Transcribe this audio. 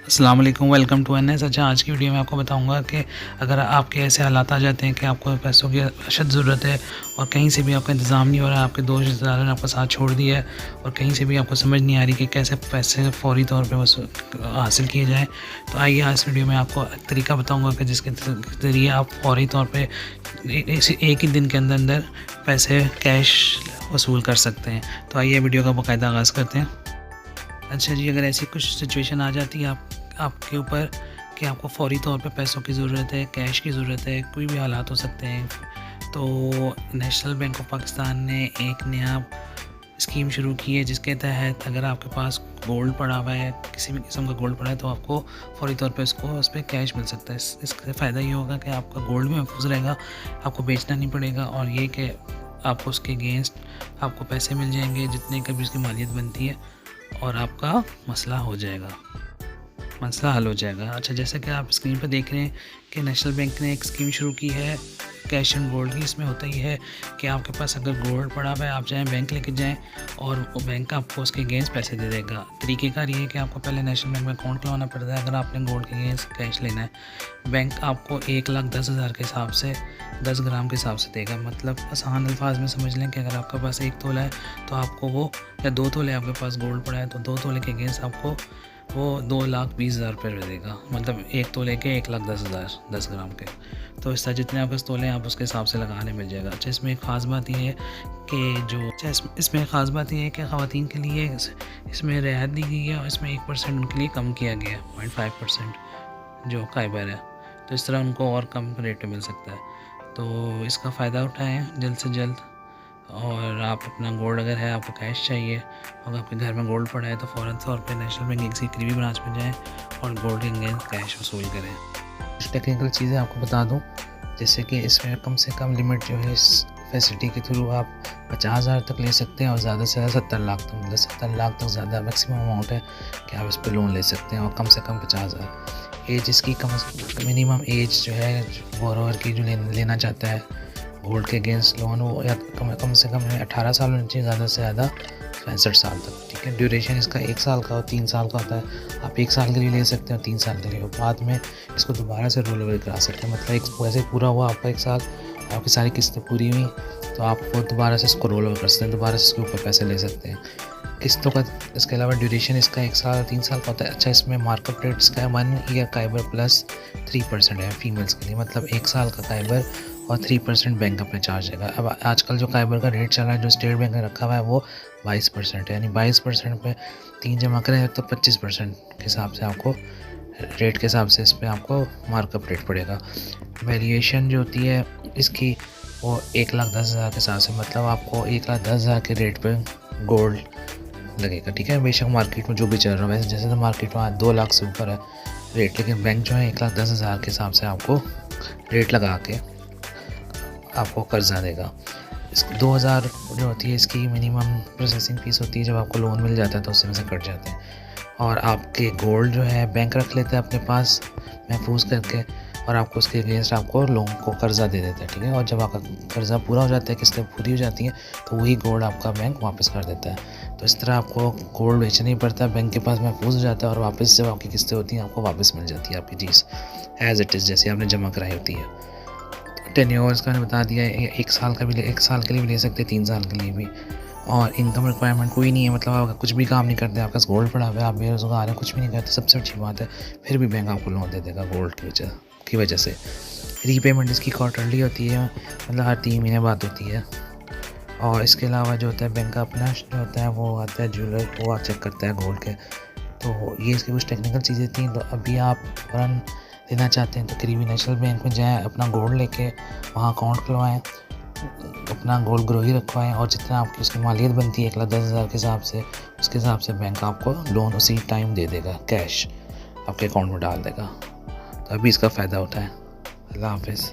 अस्सलाम वालेकुम, welcome to N S. अच्छा, आज की वीडियो में आपको बताऊंगा कि अगर आपके ऐसे हालात आ जाते हैं कि आपको पैसों की अशद ज़रूरत है और कहीं से भी आपका इंतज़ाम नहीं हो रहा है, आपके दोस्त रिश्तेदारों ने आपका साथ छोड़ दिया है और कहीं से भी आपको समझ नहीं आ रही कि कैसे पैसे फ़ौरी तौर पे हासिल किए जाएँ, तो आइए आज इस वीडियो में आपको एक तरीका बताऊँगा कि जिसके ज़रिए आप फ़ौरी तौर पर एक ही दिन के अंदर अंदर पैसे कैश वसूल कर सकते हैं। तो आइए वीडियो का बाकायदा आगाज़ करते हैं। अच्छा जी, अगर ऐसी कुछ सिचुएशन आ जाती है आपके ऊपर कि आपको फ़ौरी तौर पे पैसों की ज़रूरत है, कैश की ज़रूरत है, कोई भी हालात हो सकते हैं, तो नेशनल बैंक ऑफ पाकिस्तान ने एक नया स्कीम शुरू की है जिसके तहत अगर आपके पास गोल्ड पड़ा हुआ है, किसी भी किस्म का गोल्ड पड़ा है, तो आपको फ़ौरी तौर पे उस पर कैश मिल सकता है। इसका फ़ायदा ये होगा कि आपका गोल्ड भी महफूज रहेगा, आपको बेचना नहीं पड़ेगा और ये कि आपको उसके अगेंस्ट आपको पैसे मिल जाएंगे जितने का भी उसकी मालियत बनती है और आपका मसला हल हो जाएगा। अच्छा, जैसे कि आप स्क्रीन पर देख रहे हैं कि नेशनल बैंक ने एक स्कीम शुरू की है कैश एंड गोल्ड की। इसमें होता ही है कि आपके पास अगर गोल्ड पड़ा हुआ है, आप जाएँ बैंक लेके जाएँ और वो बैंक आपको उसके अगेंस्ट पैसे दे देगा। तरीक़ेकार ये है कि आपको पहले नेशनल बैंक में अकाउंट खुलवाना पड़ता है। अगर आपने गोल्ड के अगेंस्ट कैश लेना है, बैंक आपको 1,10,000 के हिसाब से 10 ग्राम के हिसाब से देगा। मतलब आसान अल्फाज में समझ लें कि अगर आपके पास 1 तोला है तो आपको वो, या 2 तोले आपके पास गोल्ड पड़ा है तो 2 तोले के अगेंस्ट आपको वो 2,20,000 रुपये देगा। मतलब 1 तोले के 1,10,000 10 ग्राम के। तो इस तरह जितने आपके तोले हैं आप उसके हिसाब से लगाने मिल जाएगा। अच्छा, इसमें एक ख़ास बात ये है कि इसमें ख़ास बात ये है कि ख़वातीन के लिए इसमें रियायत दी गई है और इसमें 1% उनके लिए कम किया गया है, 0.5% जो काइबर है। तो इस तरह उनको और कम रेट में मिल सकता है। तो इसका फ़ायदा उठाएँ जल्द से जल्द। और आप अपना गोल्ड, अगर है आपको कैश चाहिए और आपके घर में गोल्ड पड़ा है, तो फ़ौरन तौर पे नेशनल बैंक की करीबी ब्रांच में जाएं और गोल्ड के अगेंस्ट कैश वसूल करें। कुछ टेक्निकल चीज़ें आपको बता दूं, जैसे कि इसमें कम से कम लिमिट जो है इस फैसिलिटी के थ्रू आप 50,000 तक ले सकते हैं और ज़्यादा से ज़्यादा 70 लाख तक, मतलब 70 लाख तक ज़्यादा मैक्सिमम अमाउंट है कि आप इस पर लोन ले सकते हैं। और कम से कम 50,000 एज इसकी, मिनिमम एज जो है बोरोवर की जो लेना चाहता है गोल्ड के अगेंस्ट लोन, वो या कम से कम 18 साल होनी चाहिए, ज़्यादा से ज़्यादा 65 साल तक। ठीक है, ड्यूरेशन इसका 1 साल का और 3 साल का होता है। आप 1 साल के लिए ले सकते हैं और 3 साल के लिए, और बाद में इसको दोबारा से रोल ओवर करा सकते हैं। मतलब एक वैसे पूरा हुआ आपका 1 साल, आपकी सारी किस्तें पूरी हुई तो आप वो दोबारा से इसको रोल ओवर कर सकते हैं, दोबारा से इसके ऊपर पैसे ले सकते हैं किस्तों का। इसके अलावा ड्यूरेशन इसका 1 साल 3 साल का होता है। अच्छा, इसमें मार्कअप रेट इसका 1 ईयर काइबर प्लस 3% है फीमेल्स के लिए, मतलब 1 साल का काइबर और 3% बैंक अपने चार्ज देगा। अब आजकल जो काइबर का रेट चल रहा है, जो स्टेट बैंक ने रखा हुआ है, वो 22% है। यानी 22% पे 3 जमा करें तो 25% के हिसाब से आपको रेट के हिसाब से इस पर आपको मार्कअप रेट पड़ेगा। वैल्यूएशन जो होती है इसकी वो 1,10,000 के हिसाब से, मतलब आपको 1,10,000 के रेट पर गोल्ड लगेगा। ठीक है, बेशक मार्केट में जो भी चल रहा है, वैसे जैसे तो मार्केट में 2 लाख से ऊपर है रेट, लेकिन बैंक जो है 1,10,000 के हिसाब से आपको रेट लगा के आपको कर्जा देगा। इस 2,000 जो होती है इसकी मिनिमम प्रोसेसिंग फ़ीस होती है। जब आपको लोन मिल जाता है तो उसमें से कट जाते हैं और आपके गोल्ड जो है बैंक रख लेते हैं अपने पास महफूज करके, और आपको उसके अगेंस्ट आपको लोन को कर्जा दे देता है। ठीक है, और जब आपका कर्जा पूरा हो जाता है, किस्तें पूरी हो जाती हैं, तो वही गोल्ड आपका बैंक वापस कर देता है। तो इस तरह आपको गोल्ड बेचना नहीं पड़ता, बैंक के पास महफूज हो जाता है और वापस जब आपकी किस्तें होती हैं आपको वापस मिल जाती है आपकी चीज़ एज़ इट इज़, जैसे आपने जमा कराई होती है। टेन्योर्स का मैंने बता दिया है, 1 साल का भी 1 साल के लिए भी ले सकते हैं, 3 साल के लिए भी। और इनकम रिक्वायरमेंट कोई नहीं है, मतलब आप कुछ भी काम नहीं करते, आपका गोल्ड पड़ा हुआ है, आप बेरोजगार हैं, कुछ भी नहीं करते, सबसे अच्छी बात है, फिर भी बैंक आपको लोन दे देगा गोल्ड की वजह से। रीपेमेंट इसकी क्वार्टरली होती है, मतलब हर 3 महीने बाद होती है। और इसके अलावा जो होता है बैंक का अपना जो होता है वो आता है ज्वेलर, वो चेक करता है गोल्ड के। तो ये इसकी कुछ टेक्निकल चीज़ें थी। तो अभी आप फ़ौरन लेना चाहते हैं तो करीबी नेशनल बैंक में जाएँ, अपना गोल्ड लेके वहाँ अकाउंट खुलवाएँ, अपना गोल्ड ग्रोही रखवाएँ और जितना आपकी उसकी मालियत बनती है 1,10,000 के हिसाब से, उसके हिसाब से बैंक आपको लोन उसी टाइम दे देगा, कैश आपके अकाउंट में डाल देगा। तो अभी इसका फ़ायदा उठाएँ। अल्लाह हाफ़िज़।